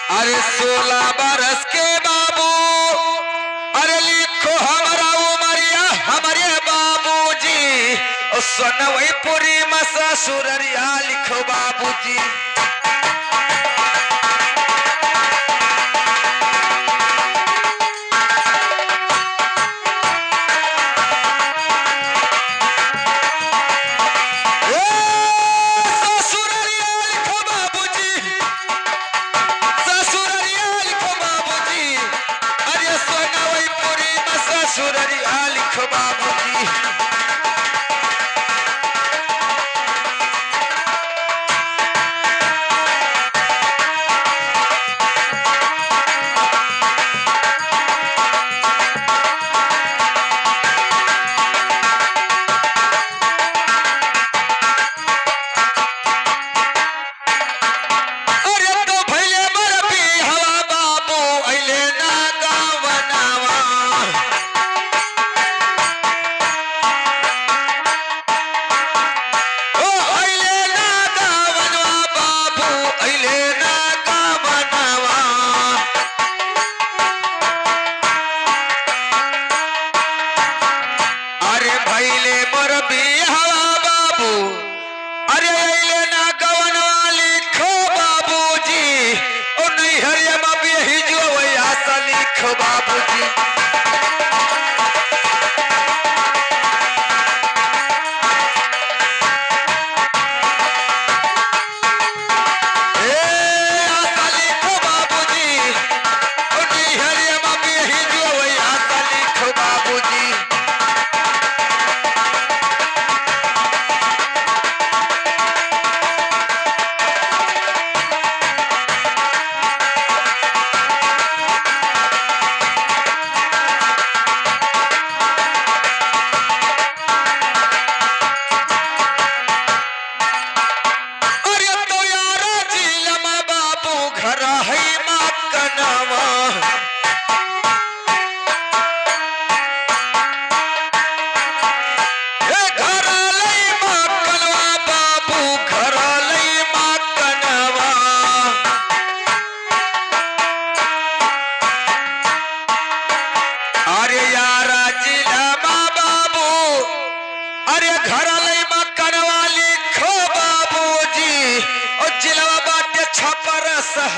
अरे 16 बरस के बाबू, अरे लिखो हमारा उमरिया हमारे बाबूजी, सोनवईपुरी में ससुररिया लिखो बाबूजी। ससुररिया लिखो बाबूजी।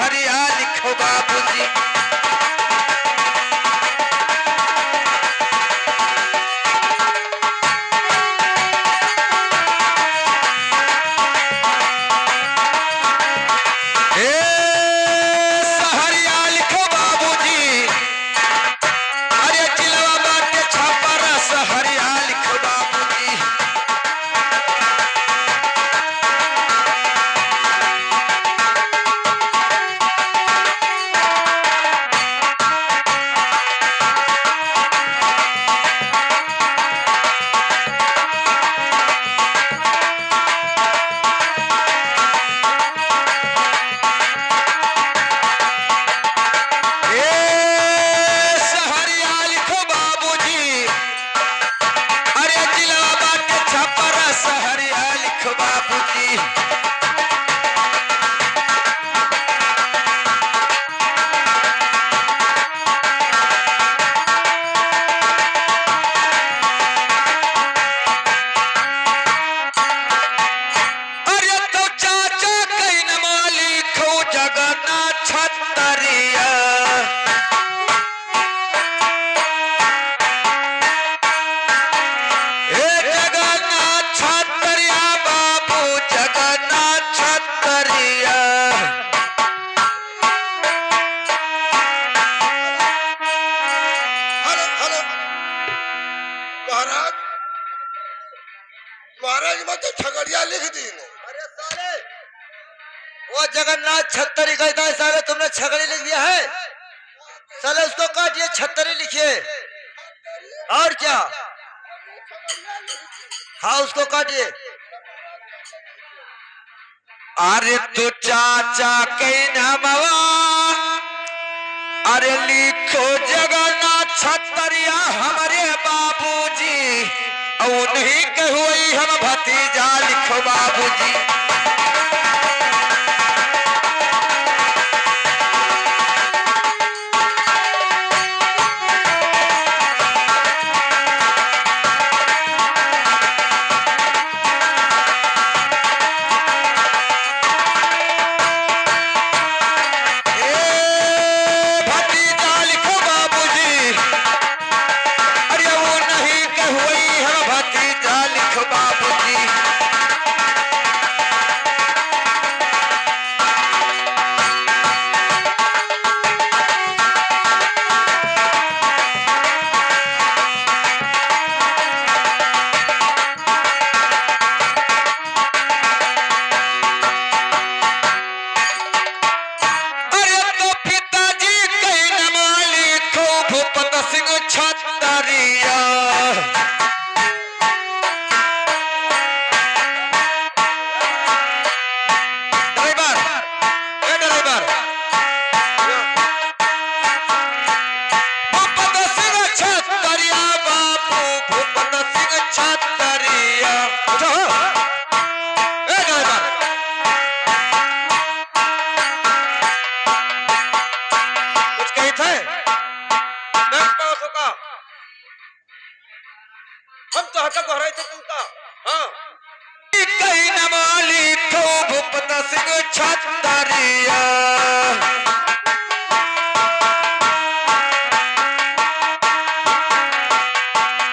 हरिया लिखो बाबूजी। सहरिया लिखो बाबूजी। अरे जिलवा बाटे छपर सहरिया लिखो बाबूजी। महाराज मत छगड़िया लिख दी ने। अरे साले वो जगन्नाथ छत्तरी कहता है, साले तुमने छगड़ी लिख दिया है। साले उसको काटिए, छत्तरी लिखिए। और क्या? हाँ उसको काटिए। अरे तो चाचा कई नामवा, अरे लिखो जगन्नाथ छत्तरिया हमारे बाबूजी, उन्हीं के हुई हम भतीजा लिखो बाबूजी। छतरिया। ड्राइवर, ए ड्राइवर, भूपत सिंह छतरिया बाबू, भूपत सिंह छतरिया। उठो हो। ए ड्राइवर, कुछ कही थे? मैं पास होगा। हम तो हटक हो रहे थे तुमका। हाँ, कहीं न माली तो भूपत सिंह छतरिया।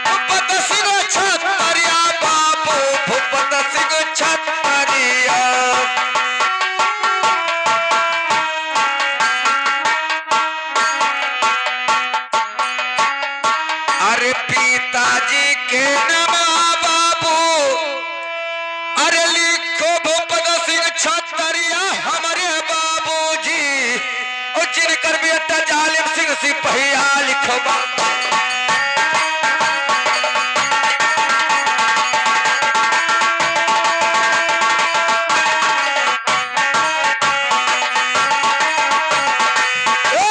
भूपत सिंह छतरिया बाबू, भूपत सिंह छतरिया। अरे पिताजी के नाम बाबू, अरे लिखो भूपत सिंह छतरिया हमारे बाबूजी, और जिनकर बेटा जालिम सिंह सिपहिया लिखो बाबू। ओ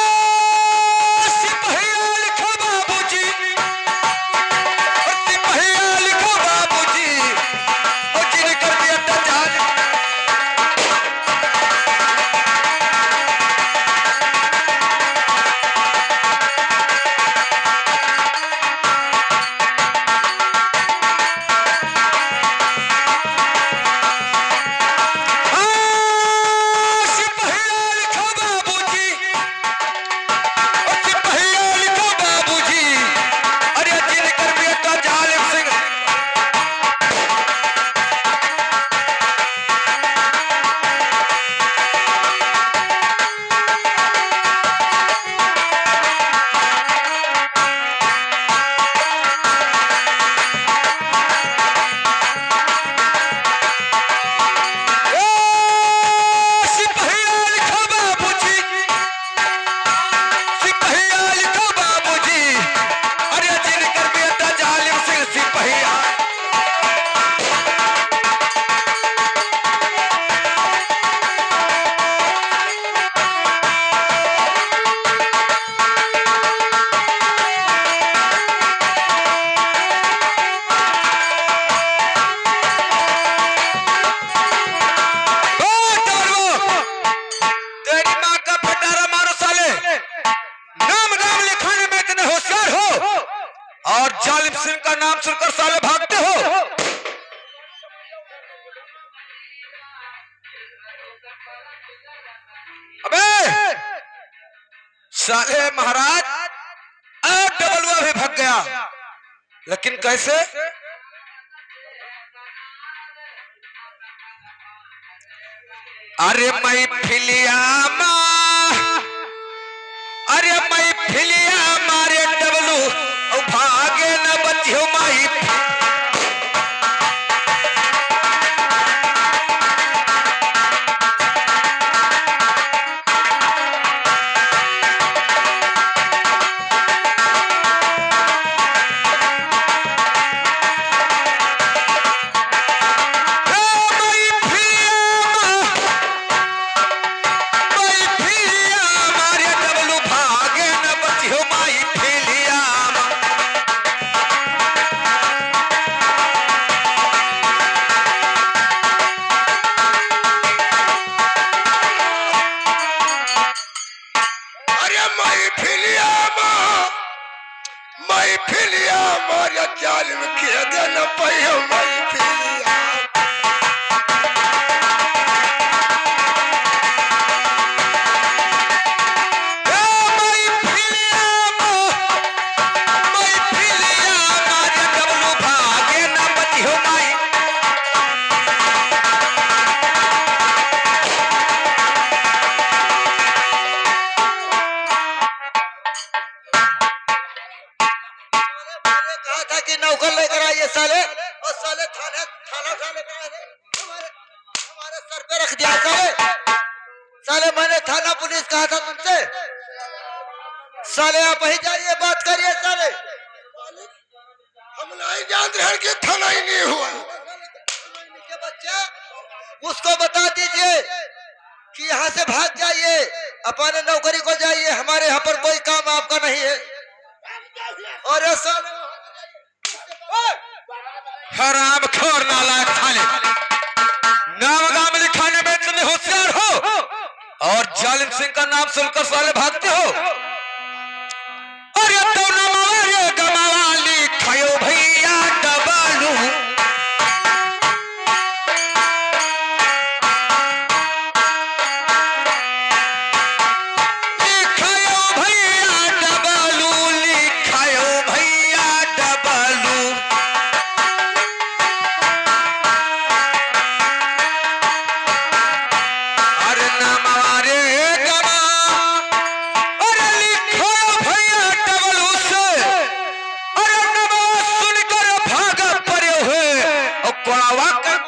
सिपहिया लिखो बाबूजी, और सिपहिया लिखो बाबूजी, और जिनकर बेटा जालिम। सिपहिया लिखो बाबूजी, और सिपहिया लिखो बाबूजी, अरे जिनकर बेटा जालिम सिंह। ओ सिपहिया लिखो बाबूजी, सिपहिया लिखो बाबूजी, अरे जिनकर बेटा जालिम सिंह सिपहिया। ओ डरवो, तेरी माँ का फटारा मारो साले। नाम नाम लिखाने में इतने होशियार हो, और जालिम सिंह का नाम सुनकर साले भागते हो। अबे साले महाराज, अब डबलुआ भी भाग गया, लेकिन कैसे? अरे मैं फिलिया माँ, अरे मैं फिलिया मारे डबलू, और भागे न बचियो माई। जालिम किया देना पहियो मई फिलिया नौकर लेकर आइए साले, और साले थाना थाना उठा लेकर आए हमारे हमारे सर पे रख दिया साले। साले मैंने थाना पुलिस कहा था तुमसे, साले आप ही जाइए, बात करिए साले। हम नहीं जान रहे कि थाना ही नहीं हुआ। के बच्चा उसको बता दीजिए कि यहाँ से भाग जाइए, अपने नौकरी को जाइए, हमारे यहाँ पर कोई काम आपका नहीं है। और हराम खोर नालायक साले, नाम गाम लिखाने में इतने होशियार हो और जालिम सिंह का नाम सुनकर साले भागते हो। अरे तो नमारे गमावाली खायो भैया डबालू, लिखायो भैया डबालू, लिखायो भैया डबालू। अरे नमारे गमा, अरे लिखो भैया डबलू से, अरे नमा सुनकर भागा पड़े हुए और कोड़ावा कर।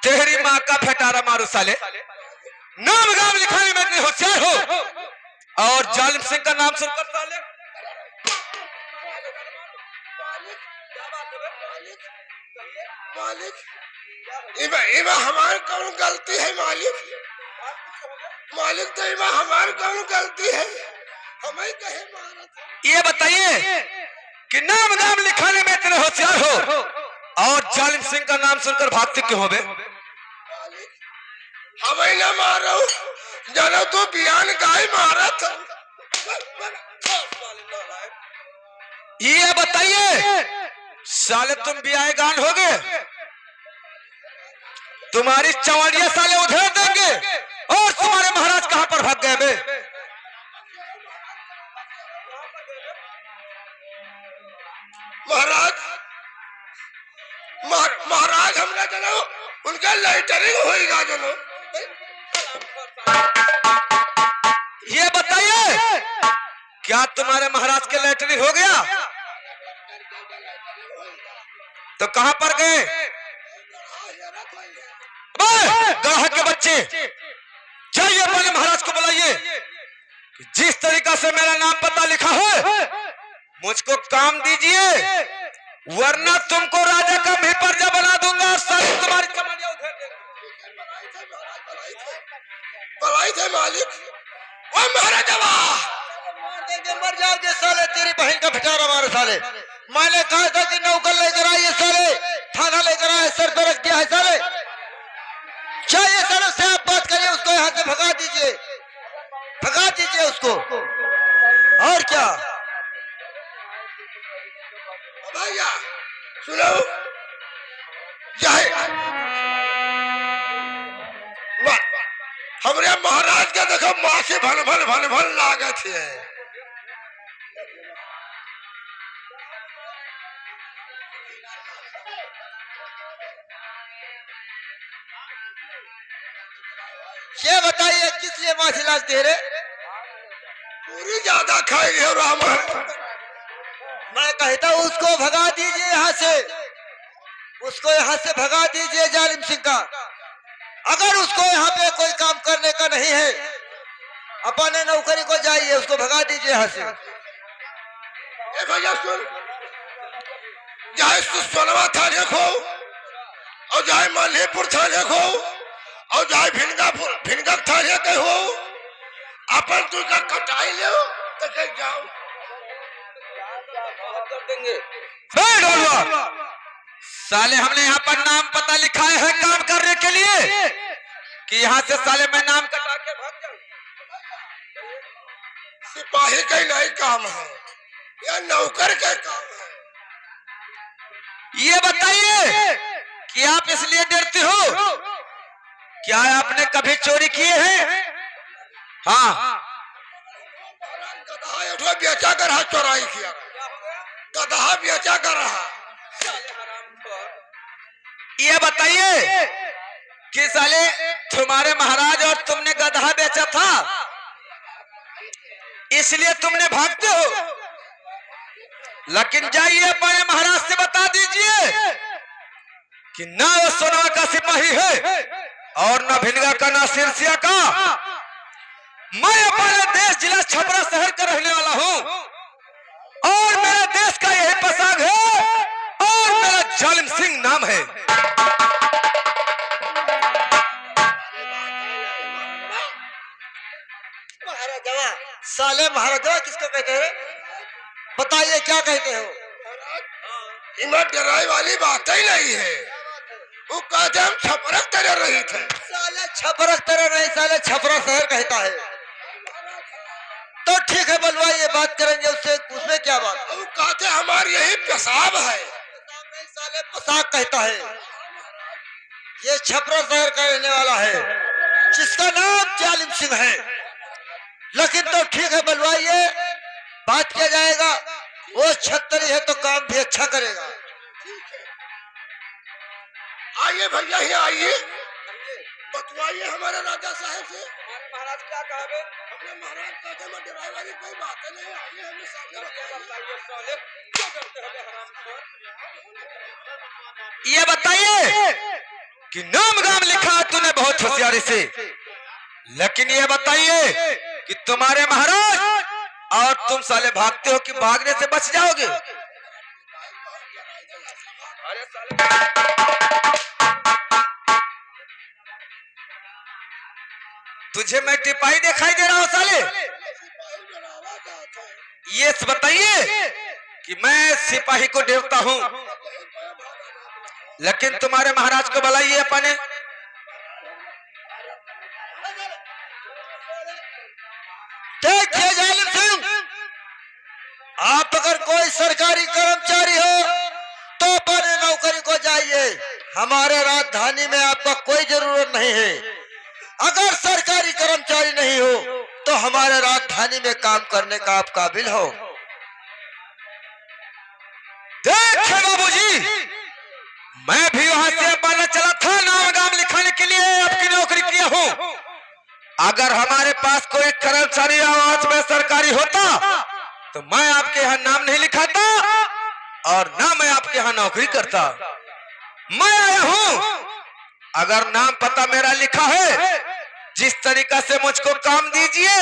तेरी माँ का फटारा मारो साले, नाम गाम लिखाने में इतने होशियार हो और जालिम सिंह का नाम सुनकर साले। मालिक इमा हमारी कौन गलती है मालिक? मालिक तो इमा हमारी कौन गलती है? हमें कहे मारा था। ये बताइए कि नाम गाम लिखाने में इतने होशियार हो और जालिम सिंह का नाम सुनकर भागते क्यों हो बे? हमें ना मारो, जानो तो बयान गाय मारा था। ये बताइए साले तुम भी आए गांड हो गए, तुम्हारी चवड़िया साले उधेड़ देंगे और तुम्हारे महाराज कहां पर भाग गए बे? महाराज महाराज हमने जनो उनका लाइटरिंग होएगा जनो। ये बताइए क्या तुम्हारे महाराज के लेटरिंग हो गया? तो कहां पर गए? गढ़ा के बच्चे जाइए अपने महाराज को बुलाइए, जिस तरीका से मेरा नाम पता लिखा है मुझको काम दीजिए, वरना तुमको राजा का भी पर्जा बना दूंगा और सारी तुम्हारी चमड़ियां उधेड़ देंगे। बलाई थे मालिक, वो महाराजा मार देंगे, मर जाओगे साले, तेरी बहन का फिटारा मारो साले। मैंने कहा था कि नौकर लेकर आइए साले, थाना लेकर आए, सर पे रख दिया है साले। चाहिए साले से आप बात करिए, उसको यहाँ से भगा दीजिए, भगा दीजिए उसको। और क्या भैया सुनो, जाए हमरे महाराज का देखो माँ से भल भल भल भल लागत है। ये बताइए किस लिए माछी लालते रे? पूरी ज्यादा खाई है राम। मैं कहता हूँ उसको भगा दीजिए यहाँ से, उसको यहाँ से भगा दीजिए जालिम सिंह का। अगर उसको यहाँ पे कोई काम करने का नहीं है, अपने नौकरी को जाइए, उसको भगा दीजिए यहाँ से। ए भैया सुन, चाहे सोनवा थाने को और चाहे मल्हीपुर थाने को और चाहे भिनगा थाने के हो, अपन तू का कटाई ले तो कहीं जाओ साले हमने यहाँ पर नाम पता लिखा है काम करने के लिए कि यहाँ से साले मैं नाम कटा के भाग जाऊं। सिपाही का ही नहीं काम है या नौकर का काम है। ये बताइए कि आप इसलिए डरते हो, क्या आपने कभी चोरी किए हैं? हाँ, गधा बेचा कर रहा, चोराई किया, गधा बेचा कर रहा। ये बताइए कि साले तुम्हारे महाराज और तुमने गधा बेचा था, इसलिए तुमने भागते हो। लेकिन जाइए अपने महाराज से बता दीजिए कि ना वो सोनवा का सिपाही है और ना भिनगा का ना सिरसिया का। मैं अपने देश जिला छपरा शहर का रहने वाला हूं और मेरे देश का यही पोशाक है और मेरा जालिम सिंह नाम है। महाराजा साले महाराजा किसको कहते हैं? बताइए क्या कहते हो? इमा डराई वाली बात ही नहीं है। वो कहते हम छपरक तरह रही थे। साले छपरक तरह नहीं, साले छपरा शहर कहता है। तो ठीक है बलवाइए, बात करेंगे उससे, उसमें क्या बात? वो कहते हमारी यही पेशाब है। नहीं, साले पोशाक कहता है। ये छपरा शहर का रहने वाला है जिसका नाम जालिम सिंह है। लेकिन तो ठीक है बलवाइए, बात किया जाएगा। वो छतरी है तो काम भी अच्छा करेगा। आइए भैया ही आइए, बतवाइए हमारे राजा साहब से। महाराज क्या कहोगे? अपने महाराज कहते हैं डराई वाली कोई बात नहीं। आइए हमें सामने बताइए। ये बताइए कि नाम गाम लिखा तूने बहुत होशियारी से, लेकिन ये बताइए कि तुम्हारे महाराज और तुम साले भागते हो कि भागने से बच जाओगे? तुझे मैं टिपाई दिखाई दे रहा हूं साले? ये बताइए कि मैं सिपाही को डेरता हूं, लेकिन तुम्हारे महाराज को बुलाइए अपने। देखिए जालिम सिंह, आप अगर कोई सरकारी कर्मचारी हो तो अपने नौकरी को जाइए। हमारे राजधानी में आपका कोई जरूरत नहीं है। अगर सरकारी कर्मचारी नहीं हो तो हमारे राजधानी में काम करने का आप काबिल हो। देखिए बाबूजी, मैं भी वहां से अपना चला था नाम गाम लिखाने के लिए, आपकी नौकरी किया हूं। अगर हमारे पास कोई कर्मचारी आवाज में सरकारी होता तो मैं आपके यहाँ नाम नहीं लिखाता और ना मैं आपके यहाँ नौकरी करता। मैं आया हूं, अगर नाम पता मेरा लिखा है, जिस तरीका से मुझको काम दीजिए,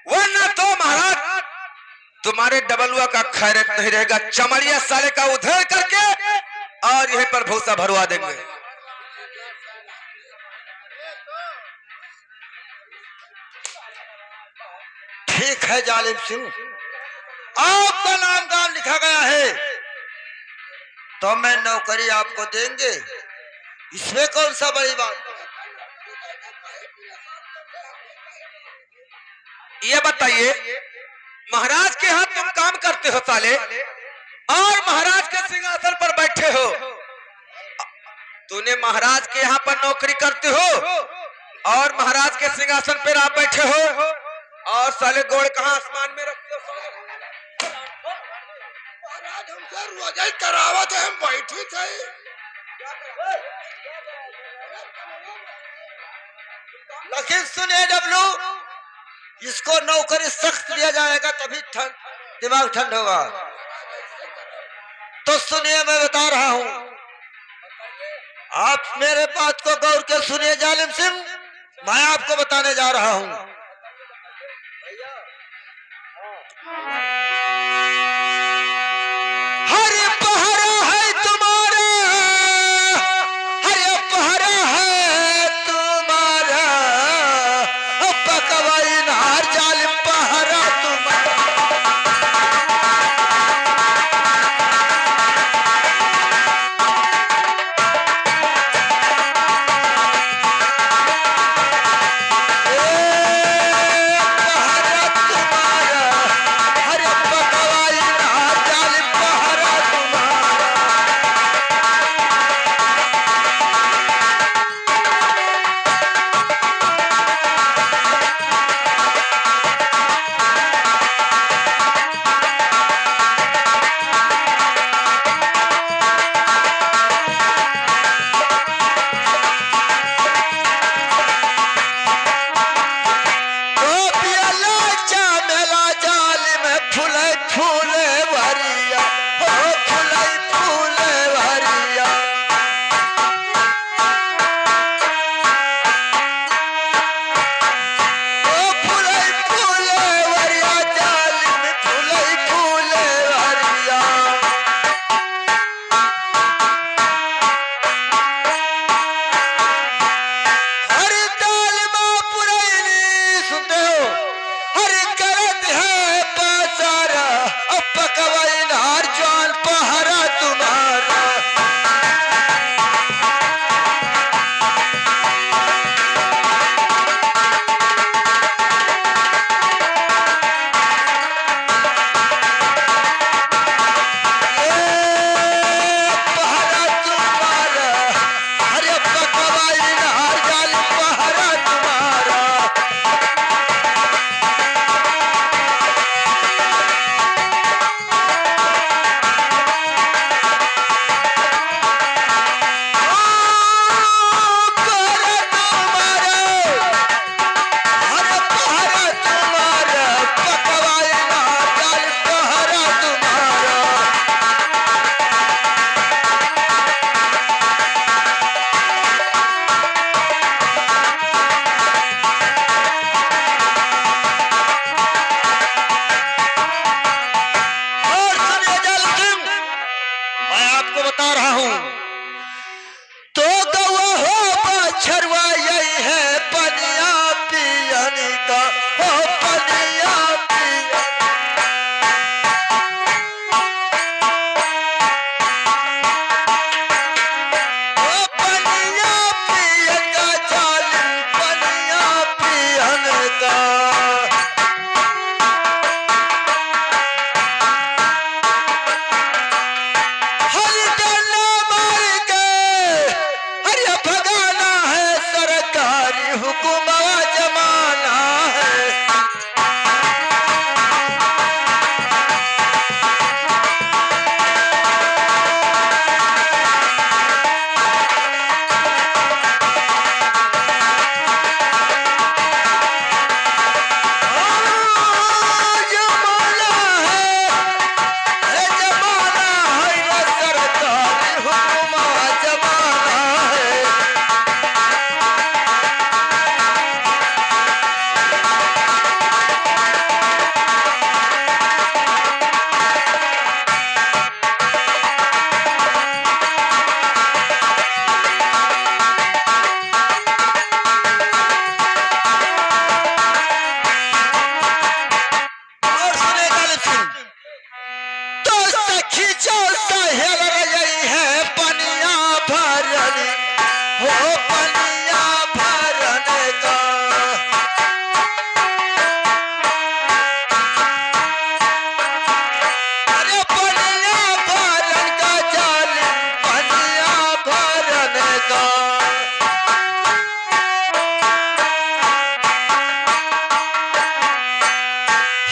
वरना तो महाराज तुम्हारे डबलुआ का खैरत नहीं रहेगा। चमड़िया साले का उधेड़ करके और यहीं पर भूसा भरवा देंगे। ठीक है जालिम सिंह, आपका नाम गाम लिखा गया है तो मैं नौकरी आपको देंगे। इसमें कौन सा बड़ी बात? ये बताइए, महाराज के यहाँ तुम काम करते हो साले और महाराज के सिंहासन पर बैठे हो। तूने महाराज के यहाँ पर नौकरी करते हो और महाराज के सिंहासन पर आप बैठे हो और साले गोड़ कहाँ आसमान में रखते हो? महाराज हमसे रोजा ही करावत है, हम बैठे थे। लेकिन सुनिए डब्लू, इसको नौकरी सख्त दिया जाएगा तभी दिमाग ठंड होगा। तो सुनिए, मैं बता रहा हूं, आप मेरे बात को गौर के सुनिए जालिम सिंह, मैं आपको बताने जा रहा हूं। हरे पहरा है तुम्हारा, हरे पहरा है तुम्हारा, पकवाई नार जालिम पहरा तुम्हारा। पहरा तुम्हारा, जो सहेल रही है पनिया भरनी हो पनिया भरने का। अरे पनिया भरन का जालिम पनिया भरने का।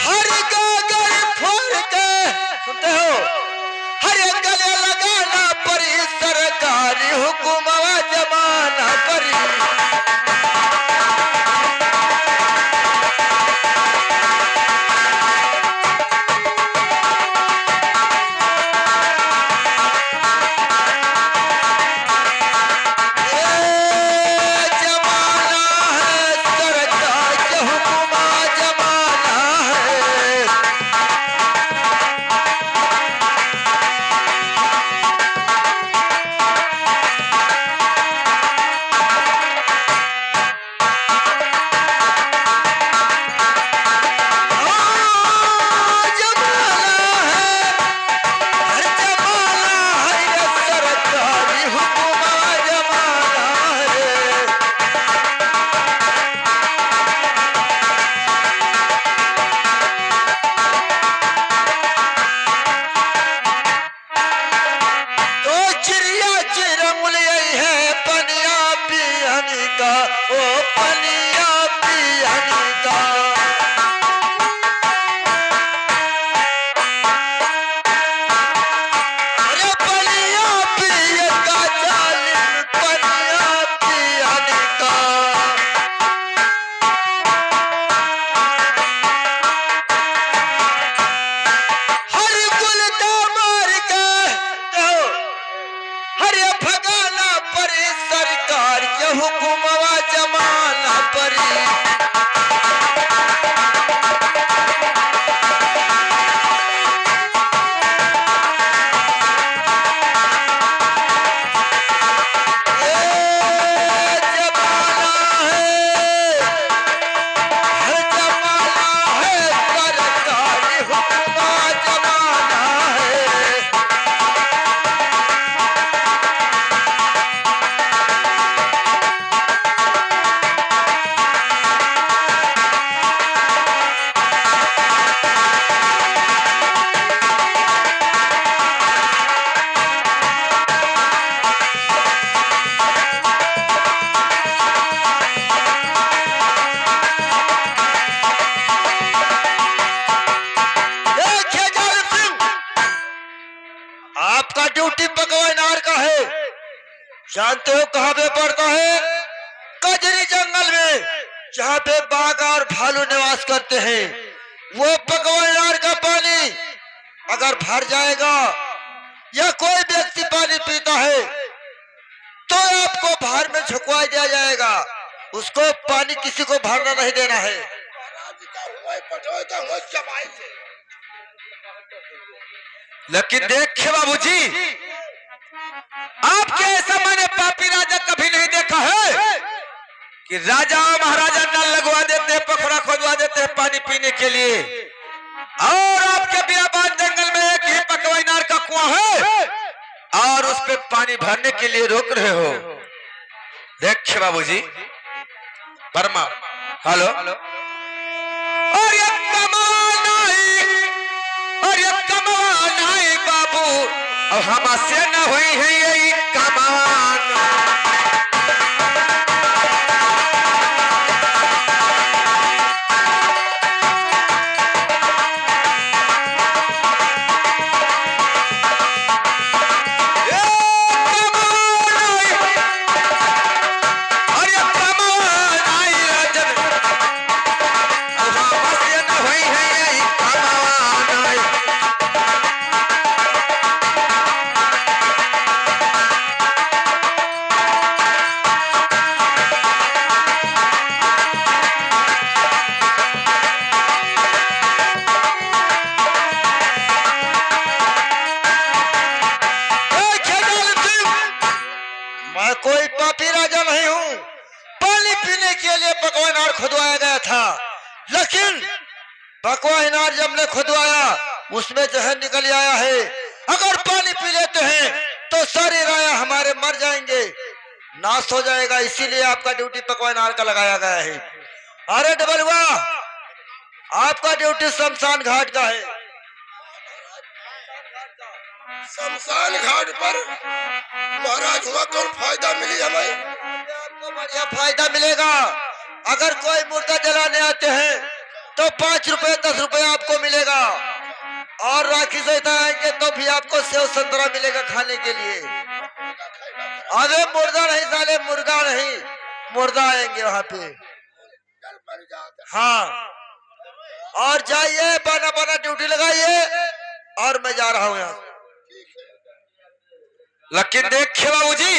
हर गागर फोड़ के सुनते हो, हर गले लगाना परी सरकारी हुकुम जमाना परी। जमाना है सरकार के हुकुम जमाना है। सरकार के हुकुम जमाना परी। आपका ड्यूटी पकवानार का है, जानते हो कहां पे पड़ता है? कजरी जंगल में, जहां पे बाघ और भालू निवास करते हैं। वो पकवानार का पानी अगर भर जाएगा या कोई व्यक्ति पानी पीता है तो आपको बाहर में झुकवा दिया जाएगा। उसको पानी किसी को भरना नहीं देना है। लेकिन देखिए बाबूजी, आपके ऐसा मैंने पापी राजा कभी नहीं देखा है कि राजा और महाराजा नल लगवा देते हैं, पोखरा खोदवा देते हैं पानी पीने के लिए, और आपके बियाबान जंगल में एक ही पकवाइनार का कुआं है और उस पे पानी भरने के लिए रोक रहे हो। देखिए बाबूजी, वर्मा, हेलो, और ये कमान आई बाबू, और हमसे न हुई है यही कमान। कोई पापी राजा नहीं हूँ। पानी पीने के लिए पकवानार खुदवाया गया था, लेकिन पकवानार जब ने खुदवाया उसमें जहर निकल आया है। अगर पानी पी लेते हैं तो सारी राया हमारे मर जाएंगे, नाश हो जाएगा। इसीलिए आपका ड्यूटी पकवान हार का लगाया गया है। अरे डबलुआ, आपका ड्यूटी शमशान घाट का है। शमशान घाट पर महाराज हुआ कौन फायदा मिली हमें? आपको बढ़िया फायदा मिलेगा। अगर कोई मुर्दा जलाने आते हैं तो 5 रुपए 10 रुपए आपको मिलेगा, और राखी से आएंगे तो भी आपको सेव संतरा मिलेगा खाने के लिए। अरे मुर्दा नहीं साले, मुर्गा नहीं, मुर्दा आएंगे वहां पे। हाँ, और जाइए बना बना ड्यूटी लगाइए, और मैं जा रहा हूँ यहाँ। लेकिन देखिए बाबू जी,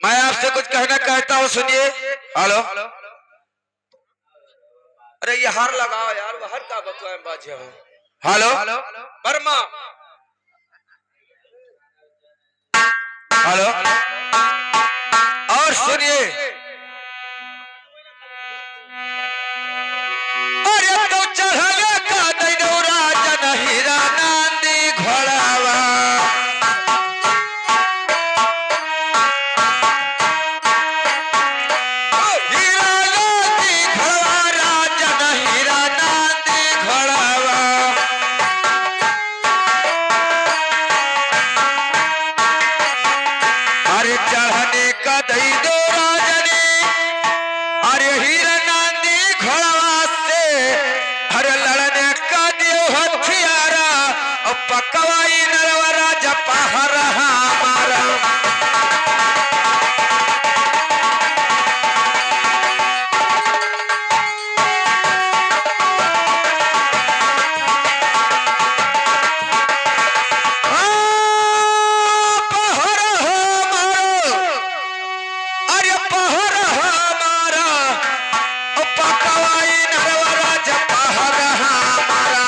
मैं आपसे कुछ कहना कहता हूँ, सुनिए। हेलो, अरे ये हार लगाओ यार, वो हर का बकवास बाजे हो। हेलो, वर्मा, हेलो, और सुनिए। अरे तो चढ़ले का दैनौरा जन हीरा नांदी घोड़ावा, हीरा नांदी घोड़ा जन हीरा नांदी घोड़ावा। अरे चढ़ने का दई दो राजने, अरे हीरा नांदी घोड़वा से, अरे लड़ने का दियो हथियारा, और पकवाई नरवरा जपा रहा हमारा। पहर हमारो, अरे पहर हमारा, और पकवाई नरवरा जपा रहा हमारा।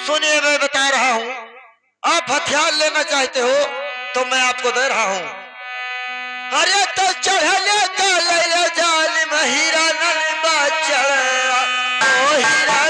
सुनिए, मैं बता रहा हूँ, आप हथियार लेना चाहते हो तो मैं आपको दे रहा हूँ। अरे तो चढ़ले का ले जालिम हीरा नन बा चढ़ा, ओ हीरा